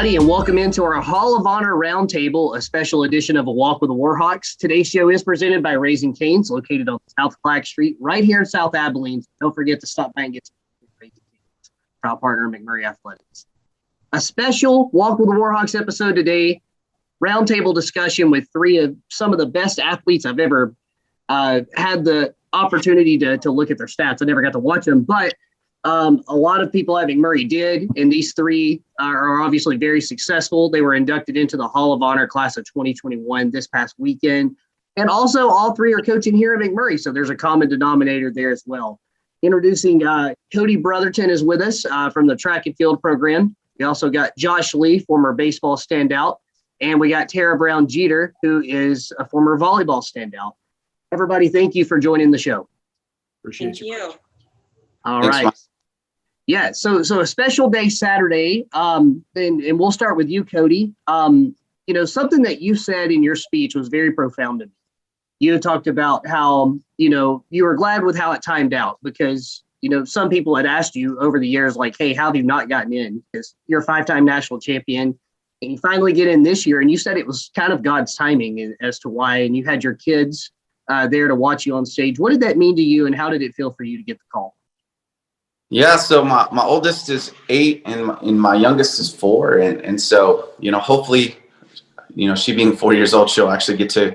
everybody, and welcome into our Hall of Honor Roundtable, a special edition of A Walk with the Warhawks. Today's show is presented by Raising Cane's, located on South Clack Street, right here in South Abilene. Don't forget to stop by and get some Raising Cane's, proud partner McMurry Athletics. A special Walk with the Warhawks episode today, roundtable discussion with three of some of the best athletes I've ever had the opportunity to look at their stats. I never got to watch them, but a lot of people at McMurry did, and these three are obviously very successful. They were inducted into the Hall of Honor class of 2021 this past weekend. And also all three are coaching here at McMurry, so there's a common denominator there as well. Introducing Cody Brotherton is with us from the track and field program. We also got Josh Lee, former baseball standout, and we got Terah Brown Jeter, who is a former volleyball standout. Everybody, thank you for joining the show. Appreciate you. All right. Yeah, so a special day Saturday, and we'll start with you, Cody. Something that you said in your speech was very profound to me. You talked about how, you were glad with how it timed out because, some people had asked you over the years, like, hey, how have you not gotten in? Because you're a five-time national champion, and you finally get in this year, and you said it was kind of God's timing as to why, and you had your kids there to watch you on stage. What did that mean to you, and how did it feel for you to get the call? Yeah, so my oldest is 8 and my youngest is 4. And so, hopefully, she being 4 years old, she'll actually get to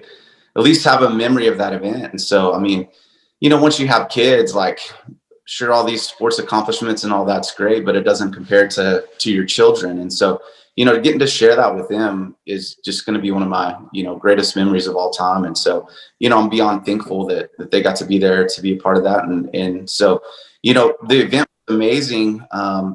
at least have a memory of that event. And so, once you have kids, like, sure, all these sports accomplishments and all that's great, but it doesn't compare to your children. And so, getting to share that with them is just going to be one of my, greatest memories of all time. And so, I'm beyond thankful that they got to be there to be a part of that. And so, the event was amazing,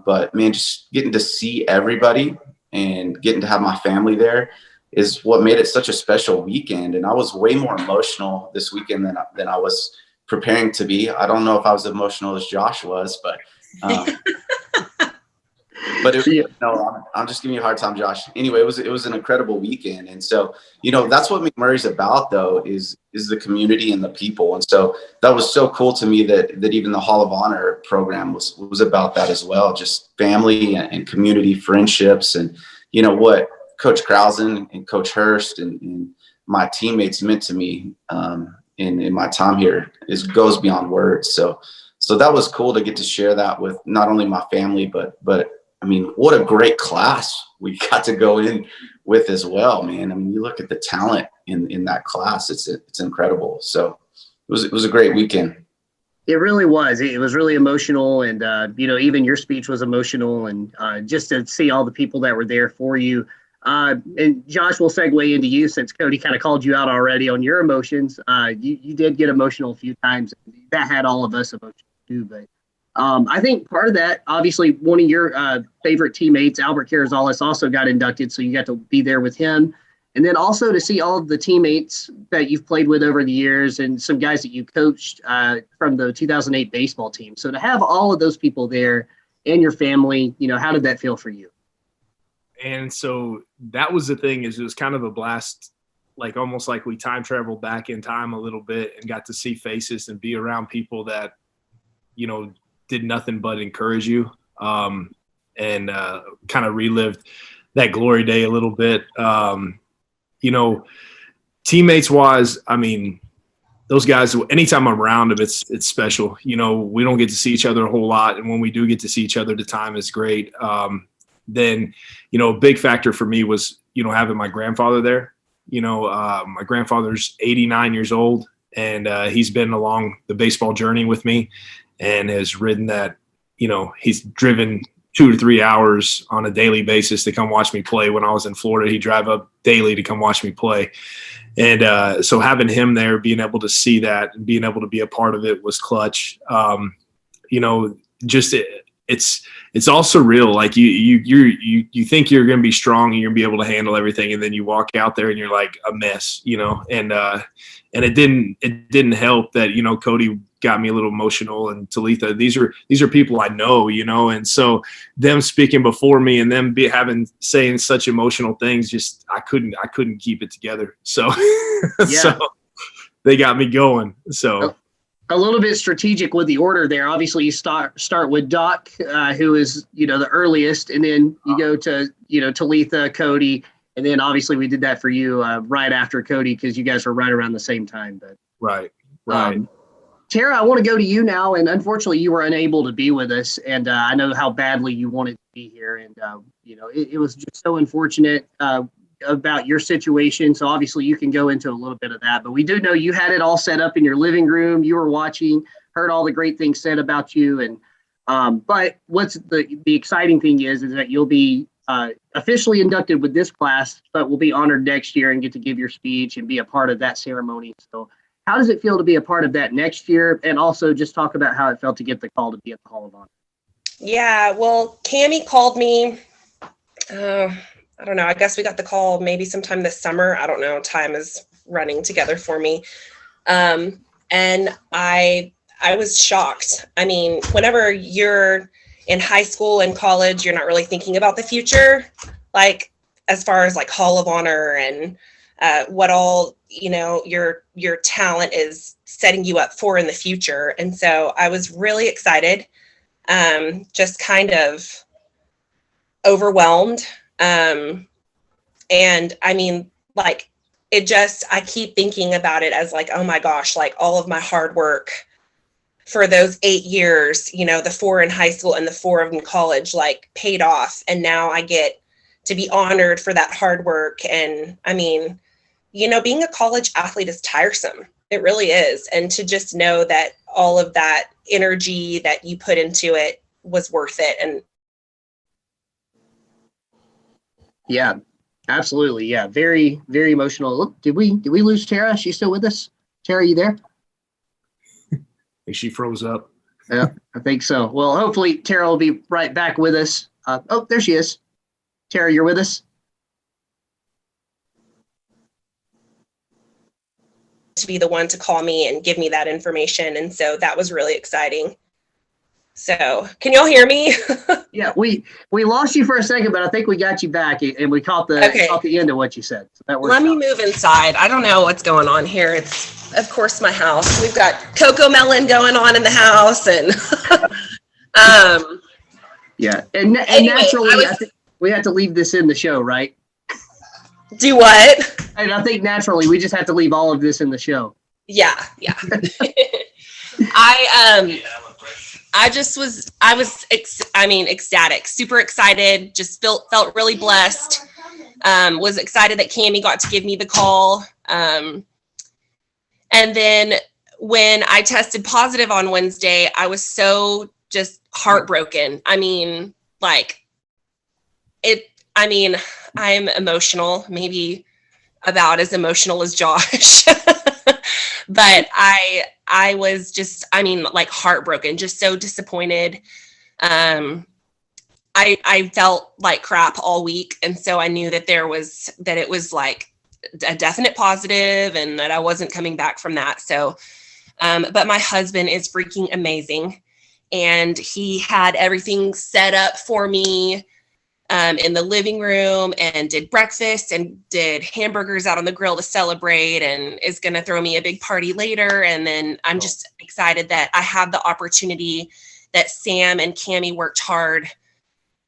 but man, just getting to see everybody and getting to have my family there is what made it such a special weekend. And I was way more emotional this weekend than I was preparing to be. I don't know if I was emotional as Josh was, but I'm just giving you a hard time, Josh. Anyway, it was an incredible weekend. And so, that's what McMurry's about, though, is the community and the people. And so that was so cool to me that even the Hall of Honor program was about that as well, just family and community friendships. And, what Coach Krausen and Coach Hurst and my teammates meant to me in my time here goes beyond words. So that was cool to get to share that with not only my family, but what a great class we got to go in with as well, man. You look at the talent in that class, it's incredible. So it was a great weekend. It really was. It was really emotional. And, even your speech was emotional, and just to see all the people that were there for you. And Josh, will segue into you since Cody kind of called you out already on your emotions. You did get emotional a few times. That had all of us emotional too, but I think part of that, obviously, one of your favorite teammates, Albert Carrizales, also got inducted, so you got to be there with him. And then also to see all of the teammates that you've played with over the years and some guys that you coached from the 2008 baseball team. So to have all of those people there and your family, how did that feel for you? And so that was the thing, is it was kind of a blast, like almost like we time traveled back in time a little bit and got to see faces and be around people that, did nothing but encourage you, and kind of relived that glory day a little bit. Teammates wise, those guys, anytime I'm around them, it's special. We don't get to see each other a whole lot. And when we do get to see each other, the time is great. Then, a big factor for me was, having my grandfather there. My grandfather's 89 years old, and he's been along the baseball journey with me and has ridden that, he's driven 2 to 3 hours on a daily basis to come watch me play. When I was in Florida, he'd drive up daily to come watch me play. And so having him there, being able to see that and being able to be a part of it was clutch. It's all surreal. Like you think you're going to be strong and you're going to be able to handle everything. And then you walk out there and you're like a mess, and it didn't help that, Cody got me a little emotional, and Talitha, these are people I know, and so them speaking before me and them saying such emotional things, just, I couldn't keep it together. So, Yeah. So they got me going. So a little bit strategic with the order there. Obviously, you start with Doc, who is the earliest, and then you go to Talitha, Cody, and then obviously we did that for you right after Cody because you guys were right around the same time. But Right. Terah, I want to go to you now, and unfortunately, you were unable to be with us, and I know how badly you wanted to be here, and it was just so unfortunate about your situation. So obviously, you can go into a little bit of that, but we do know you had it all set up in your living room. You were watching, heard all the great things said about you, and but what's the exciting thing is that you'll be officially inducted with this class, but will be honored next year and get to give your speech and be a part of that ceremony. So how does it feel to be a part of that next year? And also just talk about how it felt to get the call to be at the Hall of Honor. Yeah, well, Cammie called me. I don't know. I guess we got the call maybe sometime this summer. I don't know. Time is running together for me. And I was shocked. I mean, whenever you're in high school and college, you're not really thinking about the future, like as far as like Hall of Honor and what all, your talent is setting you up for in the future. And so I was really excited, just kind of overwhelmed. And I mean, like, I keep thinking about it as like, oh my gosh, like all of my hard work for those 8 years, the 4 in high school and the 4 in college, like paid off. And now I get to be honored for that hard work. And I mean, being a college athlete is tiresome. It really is. And to just know that all of that energy that you put into it was worth it. And yeah, absolutely. Yeah. Very, very emotional. Look, did we lose Terah? She's still with us? Terah, you there? I think she froze up. Yeah, I think so. Well, hopefully Terah will be right back with us. Oh, there she is. Terah, you're with us? to be the one to call me and give me that information. And so that was really exciting. So can y'all hear me? Yeah, we lost you for a second, but I think we got you back and we caught the end of what you said. So that Let me move inside. I don't know what's going on here. It's, of course, my house. We've got Coco Melon going on in the house, and yeah, and anyway, naturally, I think we have to leave this in the show, right? Do what? And I think naturally we just have to leave all of this in the show. Yeah. I was ecstatic, super excited, just felt really blessed. Was excited that Cammie got to give me the call. And then when I tested positive on Wednesday, I was so just heartbroken. I'm emotional, maybe about as emotional as Josh, but I was just, heartbroken, just so disappointed. I felt like crap all week. And so I knew that it was like a definite positive and that I wasn't coming back from that. So, but my husband is freaking amazing. And he had everything set up for me in the living room and did breakfast and did hamburgers out on the grill to celebrate and is going to throw me a big party later. And then I'm just excited that I have the opportunity that Sam and Cammie worked hard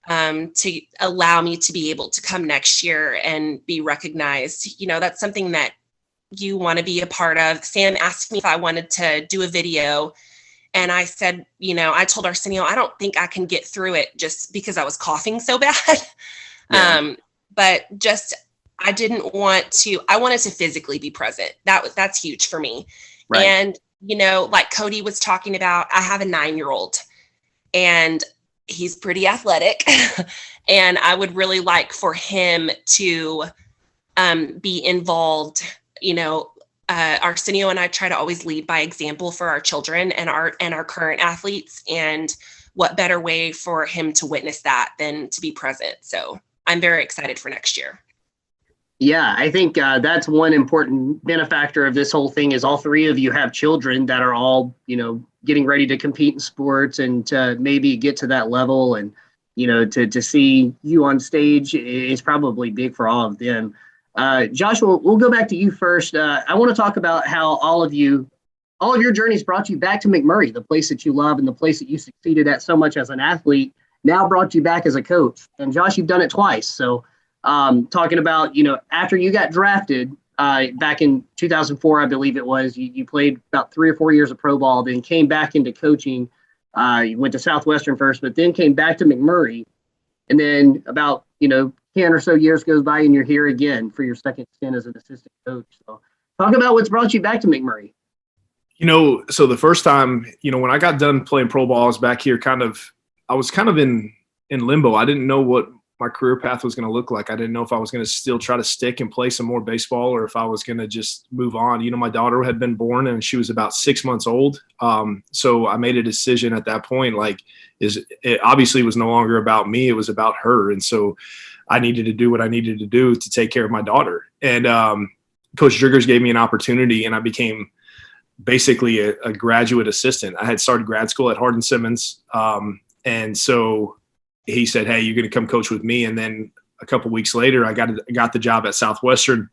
to allow me to be able to come next year and be recognized. That's something that you want to be a part of. Sam asked me if I wanted to do a video. And I said, I told Arsenio, I don't think I can get through it just because I was coughing so bad. Yeah. But just, I wanted to physically be present. That's huge for me. Right. And, like Cody was talking about, I have a 9-year-old and he's pretty athletic. And I would really like for him to be involved, Arsenio and I try to always lead by example for our children and our current athletes. And what better way for him to witness that than to be present? So I'm very excited for next year. Yeah, I think that's one important benefactor of this whole thing is all three of you have children that are all, getting ready to compete in sports and to maybe get to that level. And, to see you on stage is probably big for all of them. Joshua, we'll go back to you first. I want to talk about how all of you all of your journeys brought you back to McMurry, the place that you love and the place that you succeeded at so much as an athlete, now brought you back as a coach. And Josh, you've done it twice. So talking about, after you got drafted back in 2004, I believe it was, you played about 3 or 4 years of pro ball, then came back into coaching. You went to Southwestern first, but then came back to McMurry. And then about, 10 or so years goes by and you're here again for your second stint as an assistant coach. So talk about what's brought you back to McMurry. So the first time, when I got done playing pro ball, I was back here I was kind of in limbo. I didn't know what my career path was going to look like. I didn't know if I was going to still try to stick and play some more baseball or if I was going to just move on. My daughter had been born and she was about 6 months old. So I made a decision at that point, it obviously was no longer about me. It was about her. And so I needed to do what I needed to do to take care of my daughter. And Coach Driggers gave me an opportunity and I became basically a graduate assistant. I had started grad school at Hardin-Simmons. And so he said, hey, you're going to come coach with me. And then a couple weeks later, I got the job at Southwestern.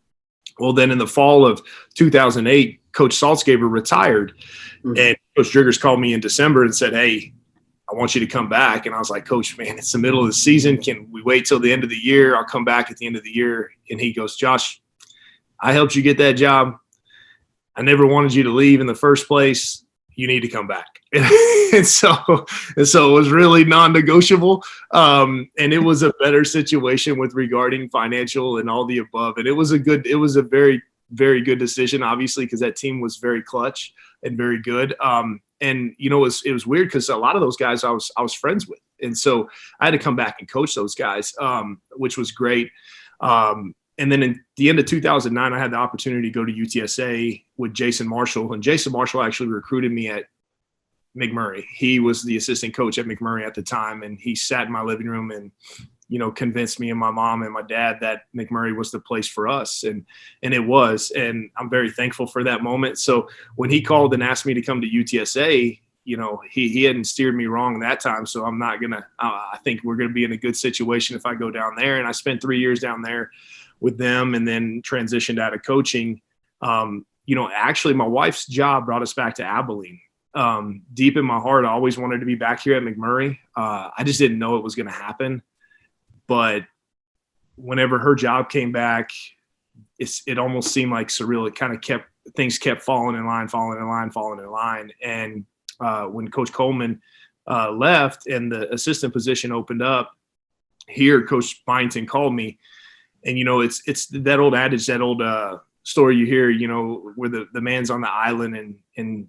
Well, then in the fall of 2008, Coach Saltzgaber retired. Mm-hmm. And Coach Driggers called me in December and said, hey, I want you to come back. And I was like, Coach, man, it's the middle of the season. Can we wait till the end of the year? I'll come back at the end of the year. And he goes, Josh, I helped you get that job. I never wanted you to leave in the first place. You need to come back. And so it was really non-negotiable. And it was a better situation with regarding financial and all the above. And it was a very, very good decision, obviously, because that team was very clutch and very good. And it was weird because a lot of those guys I was friends with. And so I had to come back and coach those guys, which was great. And then in the end of 2009, I had the opportunity to go to UTSA with Jason Marshall. And Jason Marshall actually recruited me at McMurry. He was the assistant coach at McMurry at the time. And he sat in my living room and, convinced me and my mom and my dad that McMurry was the place for us. And it was. And I'm very thankful for that moment. So when he called and asked me to come to UTSA, he hadn't steered me wrong that time. So I'm not going to – I think we're going to be in a good situation if I go down there. And I spent 3 years down there with them and then transitioned out of coaching. Actually my wife's job brought us back to Abilene. Deep in my heart, I always wanted to be back here at McMurry. I just didn't know it was going to happen. But whenever her job came back, it almost seemed like surreal. It kind of things kept falling in line. And when Coach Coleman left and the assistant position opened up here, Coach Byington called me. And, it's that old adage, that old story you hear, where the man's on the island and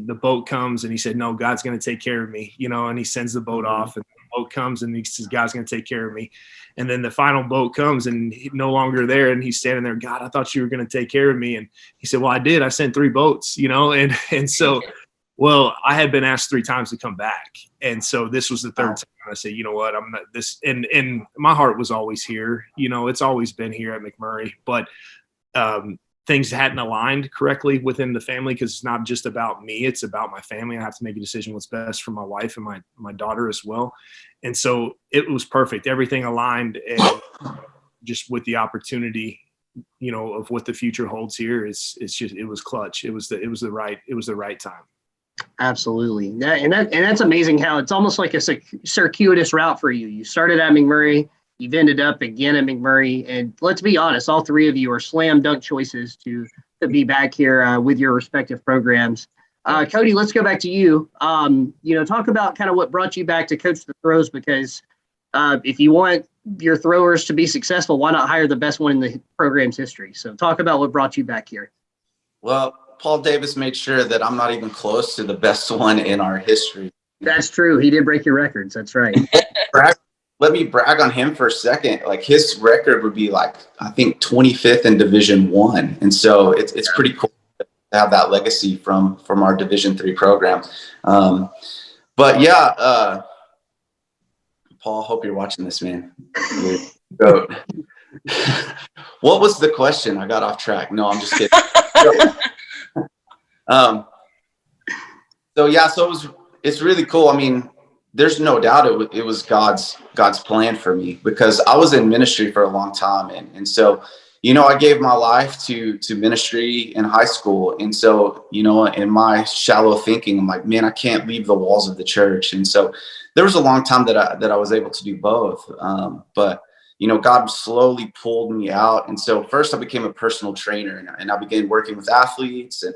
the boat comes and he said, no, God's going to take care of me, and he sends the boat off and the boat comes and he says, God's going to take care of me. And then the final boat comes and he's no longer there. And he's standing there, God, I thought you were going to take care of me. And he said, well, I did. I sent 3 boats, and so, well, I had been asked 3 times to come back. And so this was the third time. I said, you know what, I'm not this. And my heart was always here. It's always been here at McMurry. But things hadn't aligned correctly within the family because it's not just about me. It's about my family. I have to make a decision what's best for my wife and my daughter as well. And so it was perfect. Everything aligned. And just with the opportunity, of what the future holds here, it was clutch. It was the right time. Absolutely. That's amazing how it's almost like a circuitous route for you. You started at McMurry, you've ended up again at McMurry, and let's be honest, all 3 of you are slam dunk choices to be back here with your respective programs. Cody, let's go back to you. Talk about kind of what brought you back to coach the throws, because if you want your throwers to be successful, why not hire the best one in the program's history? So talk about what brought you back here. Well, Paul Davis made sure that I'm not even close to the best one in our history. That's true. He did break your records. That's right. Let me brag on him for a second. Like his record would be I think 25th in Division I. And so it's pretty cool to have that legacy from our Division III program. But yeah, Paul, hope you're watching this, man. What was the question? I got off track. No, I'm just kidding. It's really cool. I mean, there's no doubt it was God's plan for me, because I was in ministry for a long time. And so, I gave my life to ministry in high school. And so, in my shallow thinking, I'm like, man, I can't leave the walls of the church. And so there was a long time that I was able to do both. But God slowly pulled me out. And so first I became a personal trainer, and I began working with athletes and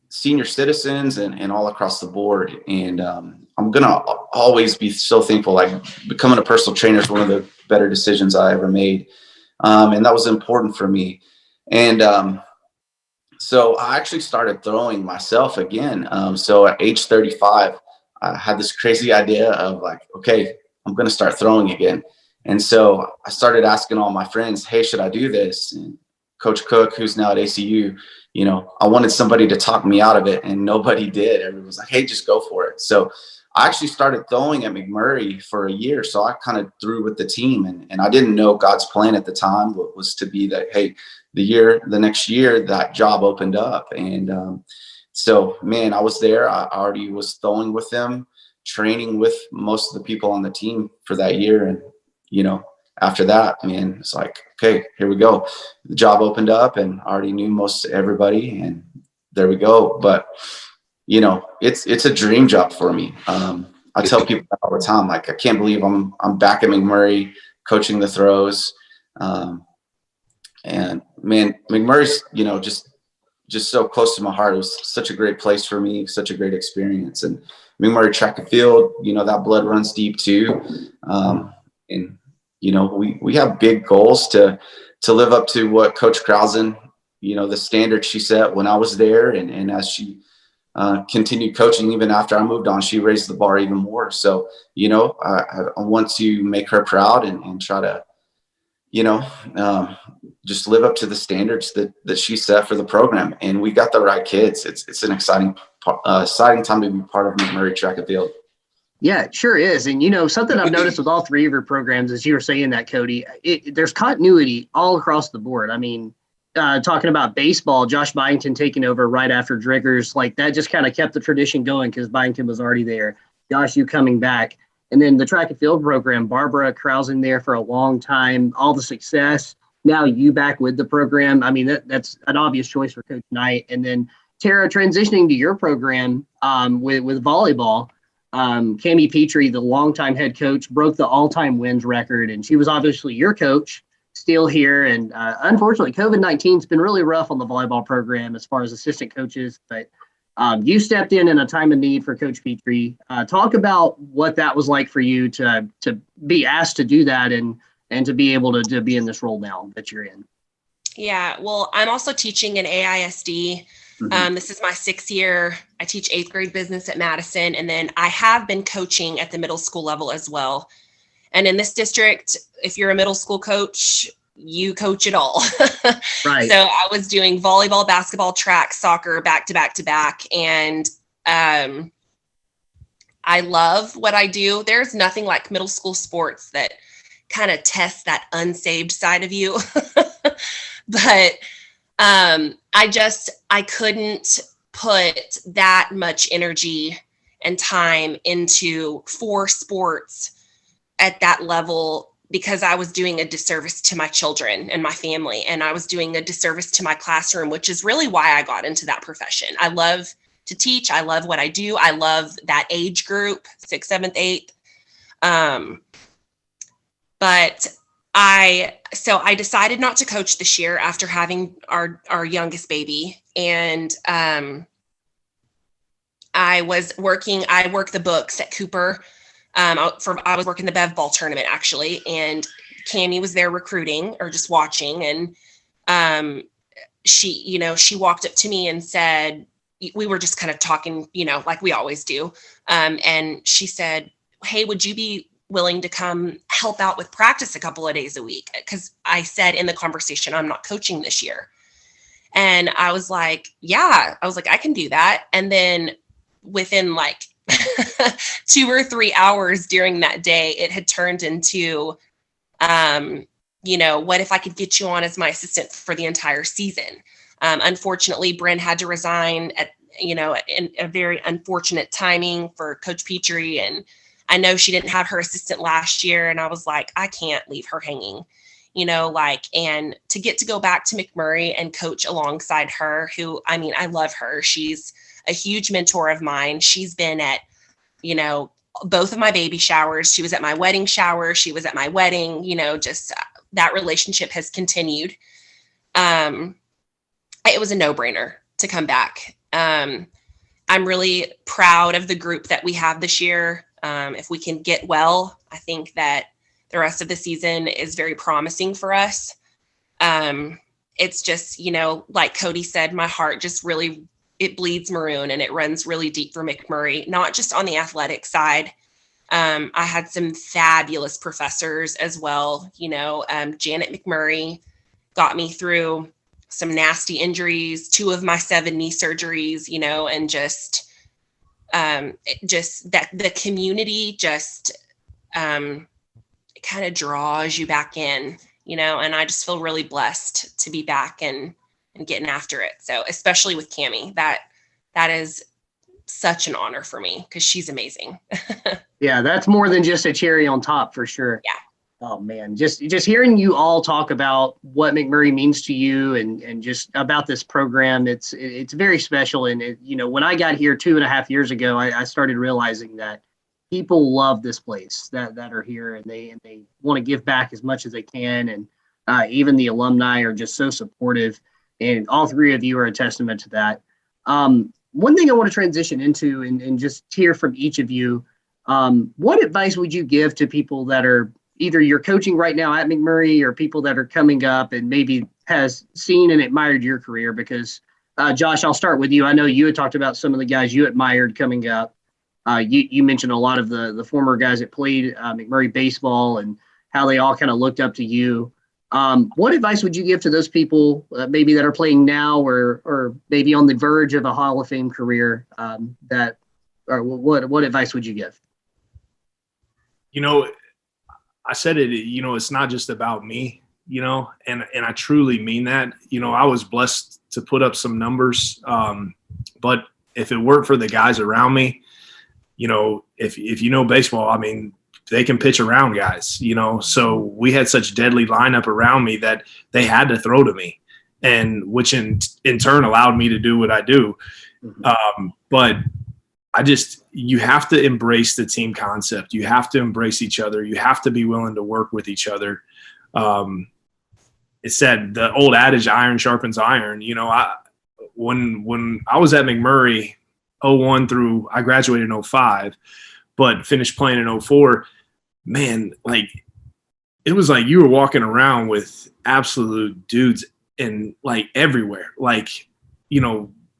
senior citizens and all across the board. And I'm going to always be so thankful. Like, becoming a personal trainer is one of the better decisions I ever made. And that was important for me. And so I actually started throwing myself again. So at age 35, I had this crazy idea of like, okay, I'm going to start throwing again. And so I started asking all my friends, hey, should I do this? And Coach Cook, who's now at ACU, I wanted somebody to talk me out of it, and nobody did. Everyone was like, hey, just go for it. So I actually started throwing at McMurry for a year. So I kind of threw with the team, and I didn't know God's plan at the time was to be that, hey, the next year that job opened up. And so, man, I was there. I already was throwing with them, training with most of the people on the team for that year. And, after that, man, it's like, okay, here we go. The job opened up, and I already knew most everybody, and there we go. But it's a dream job for me. I tell people all the time, like, I can't believe I'm back at McMurry coaching the throws. And man, McMurray's, just so close to my heart. It was such a great place for me, such a great experience. And McMurry track and field, that blood runs deep too. And we have big goals to live up to what Coach Krausen, the standard she set when I was there, and as she continued coaching, even after I moved on, she raised the bar even more. So, I want to make her proud and try to, just live up to the standards that she set for the program. And we got the right kids. It's an exciting time to be part of McMurry track and field. Yeah, it sure is. And, something I've noticed with all three of your programs, as you were saying that, Cody, there's continuity all across the board. I mean, talking about baseball, Josh Byington taking over right after Driggers, like that just kind of kept the tradition going because Byington was already there. Josh, you coming back. And then the track and field program, Barbara Krausen there for a long time, all the success. Now you back with the program. I mean, that's an obvious choice for Coach Knight. And then Terah, transitioning to your program with volleyball. Cammie Petrie, the longtime head coach, broke the all-time wins record, and she was obviously your coach, still here. And unfortunately, COVID-19 has been really rough on the volleyball program as far as assistant coaches, but you stepped in a time of need for Coach Petrie. Talk about what that was like for you to be asked to do that and to be able to be in this role now that you're in. Yeah, well, I'm also teaching in AISD. This is my 6th year. I teach 8th grade business at Madison, and then I have been coaching at the middle school level as well. And in this district, if you're a middle school coach, you coach it all. Right. So I was doing volleyball, basketball, track, soccer, back to back to back. And I love what I do. There's nothing like middle school sports that kind of test that unsaved side of you. But I couldn't put that much energy and time into 4 sports at that level because I was doing a disservice to my children and my family, and I was doing a disservice to my classroom, which is really why I got into that profession. I love to teach. I love what I do. I love that age group, 6th, 7th, 8th. But I decided not to coach this year after having our youngest baby. And I worked the books at Cooper. I was working the Bev Ball tournament actually, and Cammie was there recruiting or just watching. And she walked up to me and said, we were just kind of talking, like we always do. And she said, hey, would you be willing to come help out with practice a couple of days a week? Because I said in the conversation, I'm not coaching this year. And I was like, yeah, I can do that. And then within like 2 or 3 hours during that day, it had turned into, what if I could get you on as my assistant for the entire season? Unfortunately, Bryn had to resign in a very unfortunate timing for Coach Petrie. And I know she didn't have her assistant last year. And I was like, I can't leave her hanging. and to get to go back to McMurry and coach alongside her, who, I mean, I love her. She's a huge mentor of mine. She's been at, both of my baby showers. She was at my wedding shower. She was at my wedding, just that relationship has continued. It was a no-brainer to come back. I'm really proud of the group that we have this year. If we can get well, I think that the rest of the season is very promising for us. It's just, like Cody said, my heart just really, it bleeds maroon and it runs really deep for McMurry, not just on the athletic side. I had some fabulous professors as well. Janet McMurry got me through some nasty injuries, 2 of my 7 knee surgeries, and just that the community just kind of draws you back in, and I just feel really blessed to be back and getting after it. So especially with Cammie, that is such an honor for me because she's amazing. Yeah, that's more than just a cherry on top for sure. Yeah. Oh man, just hearing you all talk about what McMurry means to you and just about this program, it's very special. And when I got here 2.5 years ago, I started realizing that people love this place that are here, and they want to give back as much as they can. And even the alumni are just so supportive, and all 3 of you are a testament to that. One thing I want to transition into and just hear from each of you, what advice would you give to people that are either you're coaching right now at McMurry or people that are coming up and maybe has seen and admired your career? Because Josh, I'll start with you. I know you had talked about some of the guys you admired coming up. You mentioned a lot of the former guys that played McMurry baseball and how they all kind of looked up to you. What advice would you give to those people maybe that are playing now or maybe on the verge of a Hall of Fame career? What advice would you give? I said it, it's not just about me, and I truly mean that. I was blessed to put up some numbers, but if it weren't for the guys around me, if baseball, I mean, they can pitch around guys, so we had such deadly lineup around me that they had to throw to me, and which in turn allowed me to do what I do. But you have to embrace the team concept. You have to embrace each other. You have to be willing to work with each other. It said the old adage, iron sharpens iron. When I was at McMurry 01 through, I graduated in 05, but finished playing in 04, man, it was like you were walking around with absolute dudes and everywhere.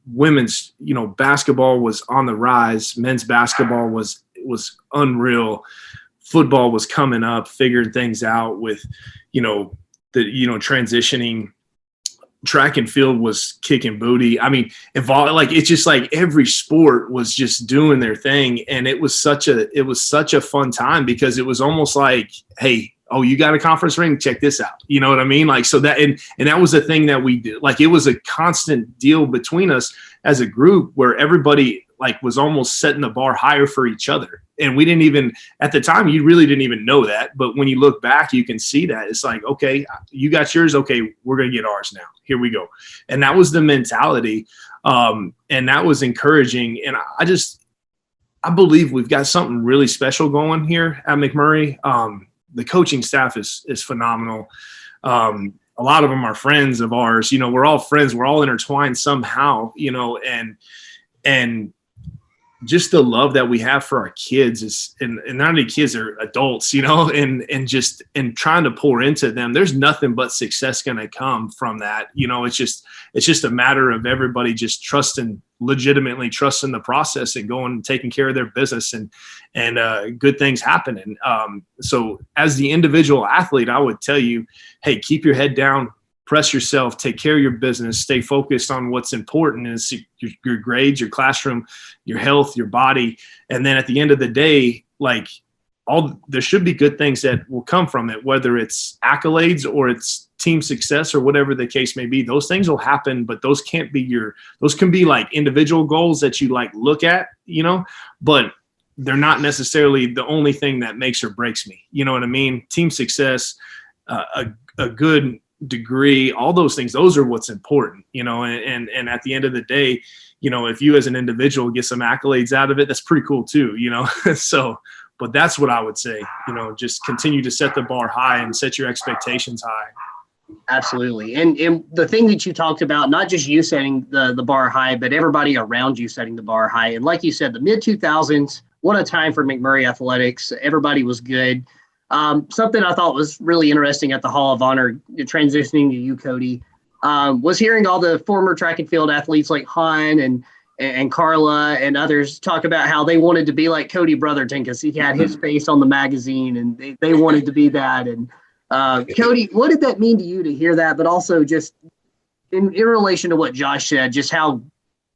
Women's, basketball was on the rise. Men's basketball was unreal. Football was coming up, figuring things out with, transitioning. Track and field was kicking booty. I mean, it's just every sport was just doing their thing. And it was such a fun time because it was almost like, hey, oh, you got a conference ring? Check this out. You know what I mean? So that, and that was the thing that we did. It was a constant deal between us as a group where everybody was almost setting the bar higher for each other. And we didn't even, at the time, you really didn't even know that. But when you look back, you can see that. It's okay, you got yours. Okay, we're going to get ours now. Here we go. And that was the mentality. And that was encouraging. And I believe we've got something really special going here at McMurry. The coaching staff is phenomenal. A lot of them are friends of ours. We're all friends. We're all intertwined somehow, and just the love that we have for our kids is, and not only kids, are adults, and trying to pour into them. There's nothing but success going to come from that. It's just a matter of everybody just legitimately trusting the process and going and taking care of their business and good things happening. So as the individual athlete, I would tell you, hey, keep your head down, press yourself, take care of your business, stay focused on what's important is your grades, your classroom, your health, your body. And then at the end of the day, there should be good things that will come from it, whether it's accolades or it's team success or whatever the case may be. Those things will happen, but those can be individual goals that you look at, but they're not necessarily the only thing that makes or breaks me. You know what I mean? Team success, a good degree, all those things, those are what's important, and at the end of the day, if you as an individual get some accolades out of it, that's pretty cool too, so, but that's what I would say, just continue to set the bar high and set your expectations high. Absolutely. And the thing that you talked about, not just you setting the bar high, but everybody around you setting the bar high. And like you said, the mid 2000s, what a time for McMurry athletics. Everybody was good. Something I thought was really interesting at the Hall of Honor, transitioning to you, Cody, was hearing all the former track and field athletes like Han and Carla and others talk about how they wanted to be like Cody Brotherton because he had his face on the magazine and they wanted to be that. And Cody, what did that mean to you to hear that? But also just in relation to what Josh said, just how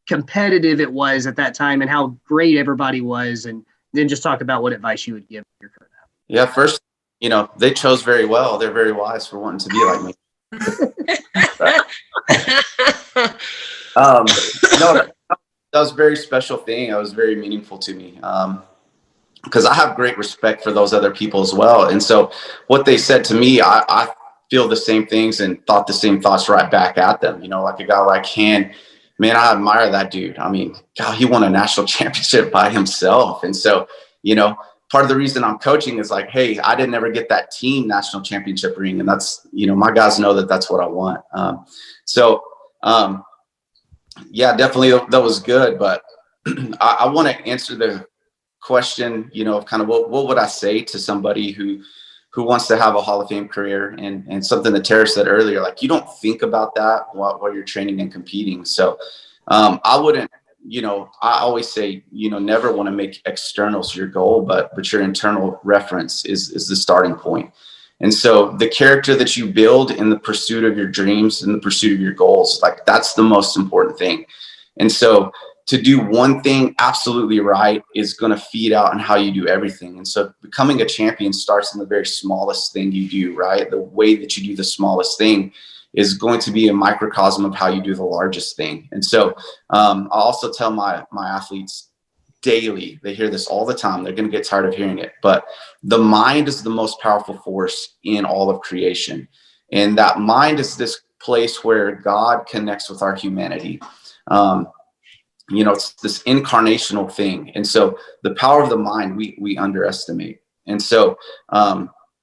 competitive it was at that time and how great everybody was. And then just talk about what advice you would give your current athlete. Yeah, first, they chose very well. They're very wise for wanting to be like me. No, that was a very special thing. It was very meaningful to me. Because I have great respect for those other people as well. And so what they said to me, I feel the same things and thought the same thoughts right back at them. Like a guy like Han, man, I admire that dude. I mean, God, he won a national championship by himself. And so, part of the reason I'm coaching is like, hey, I didn't ever get that team national championship ring. And that's, my guys know that that's what I want. Yeah, definitely that was good. But I want to answer the question, of kind of what would I say to somebody who wants to have a Hall of Fame career, and something that Terah said earlier, like you don't think about that while you're training and competing. So I wouldn't, I always say, never want to make externals your goal, but your internal reference is the starting point. And so the character that you build in the pursuit of your dreams and the pursuit of your goals, like that's the most important thing. And so to do one thing absolutely right is going to feed out on how you do everything. And so becoming a champion starts in the very smallest thing you do, right? The way that you do the smallest thing is going to be a microcosm of how you do the largest thing. And so I also tell my athletes daily, they hear this all the time. They're going to get tired of hearing it, but the mind is the most powerful force in all of creation. And that mind is this place where God connects with our humanity. It's this incarnational thing. And so the power of the mind, we underestimate. And so,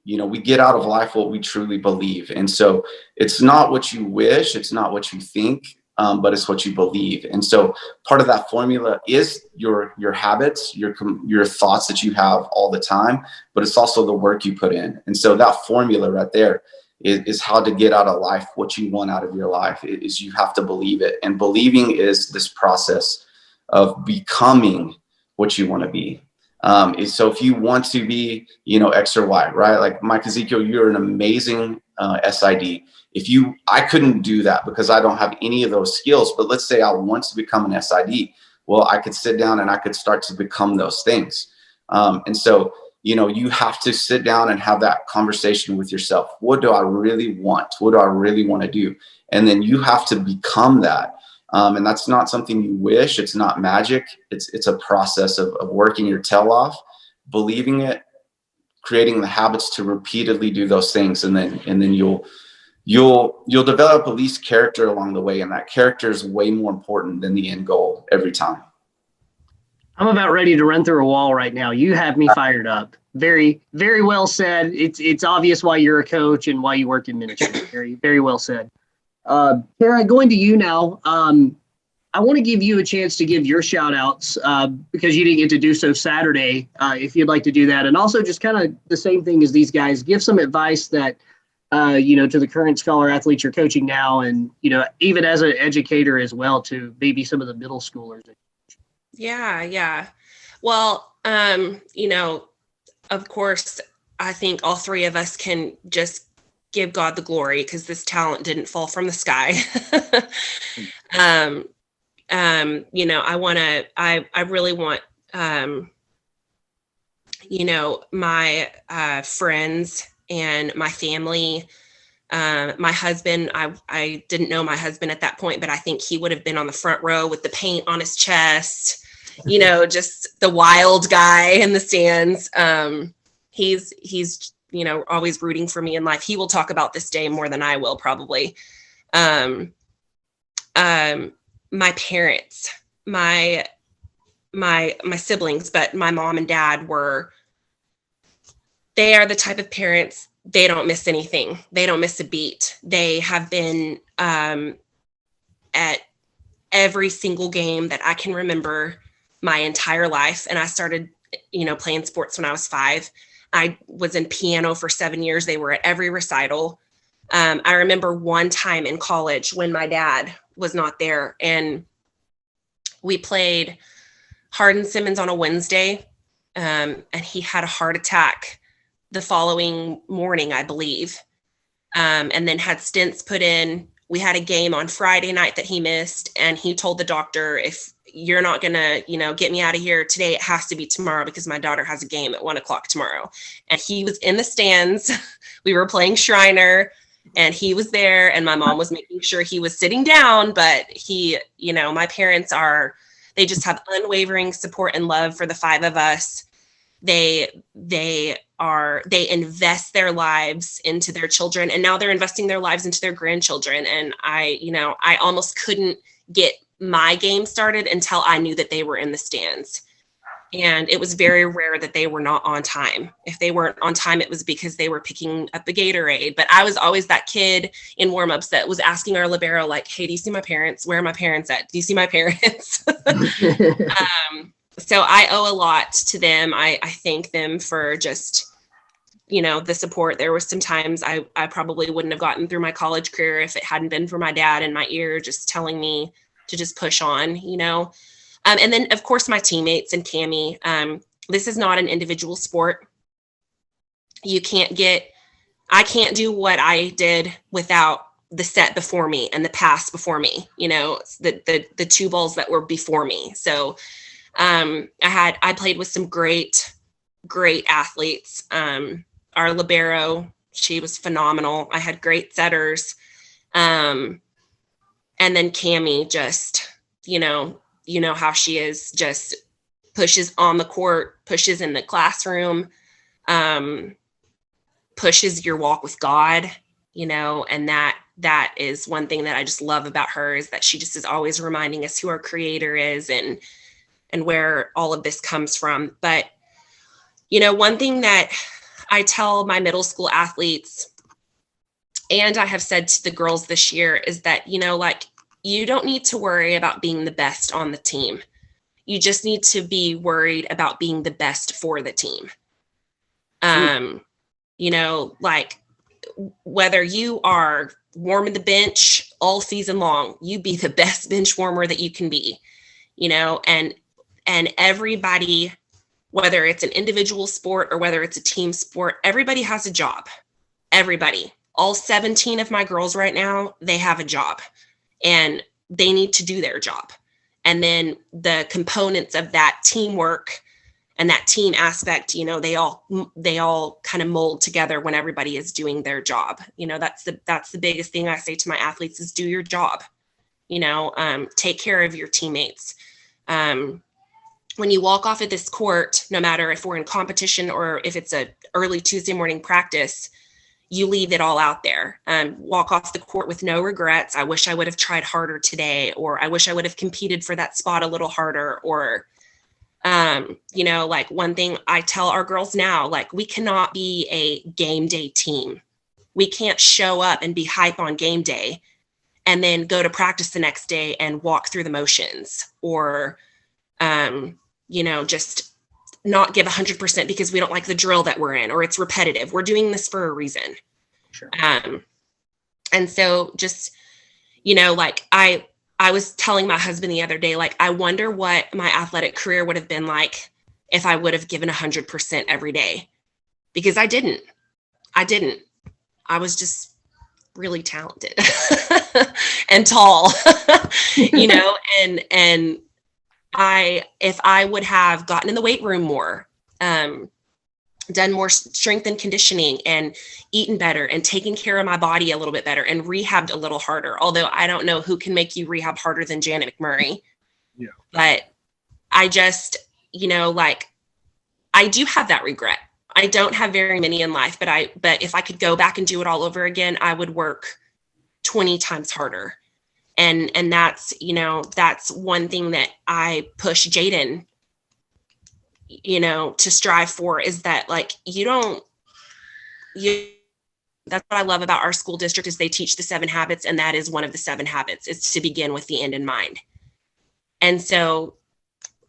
we get out of life what we truly believe. And so it's not what you wish, it's not what you think, but it's what you believe. And so part of that formula is your habits, your thoughts that you have all the time, but it's also the work you put in. And so that formula right there is how to get out of life what you want out of your life. Is you have to believe it. And believing is this process of becoming what you want to be. So if you want to be, X or Y, right? Like Mike Ezekiel, you're an amazing SID. I couldn't do that because I don't have any of those skills, but let's say I want to become an SID. Well, I could sit down and I could start to become those things. And so, you have to sit down and have that conversation with yourself. What do I really want? What do I really want to do? And then you have to become that. And that's not something you wish. It's not magic. It's a process of working your tail off, believing it, creating the habits to repeatedly do those things. And then you'll develop at least character along the way. And that character is way more important than the end goal every time. I'm about ready to run through a wall right now. You have me fired up. Very, very well said. It's obvious why you're a coach and why you work in ministry. Very, very well said. Terah, going to you now. I want to give you a chance to give your shout outs because you didn't get to do so Saturday, if you'd like to do that. And also just kind of the same thing as these guys, give some advice that, to the current scholar athletes you're coaching now. And, even as an educator as well to maybe some of the middle schoolers. Yeah. Well, of course, I think all three of us can just give God the glory because this talent didn't fall from the sky. I really want, my friends and my family, my husband, I didn't know my husband at that point, but I think he would have been on the front row with the paint on his chest, just the wild guy in the stands. He's always rooting for me in life. He will talk about this day more than I will probably. My parents, my siblings, but my mom and dad they are the type of parents, they don't miss anything. They don't miss a beat. They have been at every single game that I can remember my entire life. And I started, playing sports when I was 5. I was in piano for 7 years. They were at every recital. I remember one time in college when my dad was not there, and we played Hardin Simmons on a Wednesday, and he had a heart attack the following morning, I believe, and then had stents put in. We had a game on Friday night that he missed, and he told the doctor, if you're not going to, get me out of here today, it has to be tomorrow because my daughter has a game at 1:00 tomorrow. And he was in the stands. We were playing Shriner, and he was there, and my mom was making sure he was sitting down. But he, my parents they just have unwavering support and love for the 5 of us. They invest their lives into their children, and now they're investing their lives into their grandchildren. And I almost couldn't get my game started until I knew that they were in the stands. And it was very rare that they were not on time. If they weren't on time, it was because they were picking up a Gatorade. But I was always that kid in warmups that was asking our libero, like, hey, do you see my parents? Where are my parents at? Do you see my parents? So I owe a lot to them. I thank them for just, the support. There were some times I probably wouldn't have gotten through my college career if it hadn't been for my dad in my ear just telling me to just push on, And then, of course, my teammates and Cammie. This is not an individual sport. I can't do what I did without the set before me and the pass before me, the 2 balls that were before me. So I played with some great athletes. Our libero, she was phenomenal. I had great setters. And then Cammie just, how she is, just pushes on the court, pushes in the classroom, pushes your walk with God, and that is one thing that I just love about her, is that she just is always reminding us who our creator is and where all of this comes from. But, one thing that I tell my middle school athletes, and I have said to the girls this year, is that, you don't need to worry about being the best on the team. You just need to be worried about being the best for the team. Whether you are warming the bench all season long, you be the best bench warmer that you can be, and everybody, whether it's an individual sport or whether it's a team sport, everybody has a job. Everybody, all 17 of my girls right now, they have a job. And they need to do their job. And then the components of that teamwork and that team aspect, they all kind of mold together when everybody is doing their job. That's the biggest thing I say to my athletes is do your job. Take care of your teammates. When you walk off of this court, no matter if we're in competition or if it's a early Tuesday morning practice, you leave it all out there. Walk off the court with no regrets. I wish I would have tried harder today, or I wish I would have competed for that spot a little harder. Or, one thing I tell our girls now, we cannot be a game day team. We can't show up and be hype on game day and then go to practice the next day and walk through the motions, or, just not give 100% because we don't like the drill that we're in, or it's repetitive. We're doing this for a reason. Sure. And so just, I was telling my husband the other day, I wonder what my athletic career would have been like if I would have given 100% every day, because I didn't. I was just really talented and tall, and if I would have gotten in the weight room more, done more strength and conditioning and eaten better and taken care of my body a little bit better and rehabbed a little harder. Although I don't know who can make you rehab harder than Janet McMurry. Yeah. But I just, I do have that regret. I don't have very many in life, but if I could go back and do it all over again, I would work 20 times harder. And that's, that's one thing that I push Jaden, to strive for, is that like, that's what I love about our school district is they teach the 7 habits. And that is one of the 7 habits, is to begin with the end in mind. And so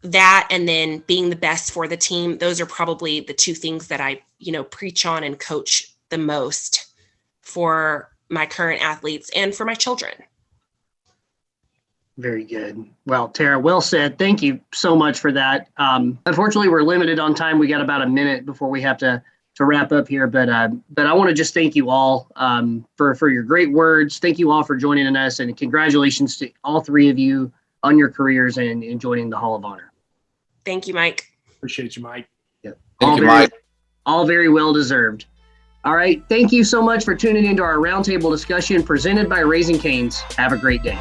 that, and then being the best for the team, those are probably the 2 things that I, preach on and coach the most for my current athletes and for my children. Very good. Well, Terah, well said. Thank you so much for that. Unfortunately, we're limited on time. We got about a minute before we have to wrap up here, but I want to just thank you all for your great words. Thank you all for joining us, and congratulations to all 3 of you on your careers and joining the Hall of Honor. Thank you, Mike. Appreciate you, Mike. Yep. Thank you, Mike. All very well deserved. All right. Thank you so much for tuning into our roundtable discussion presented by Raising Cane's. Have a great day.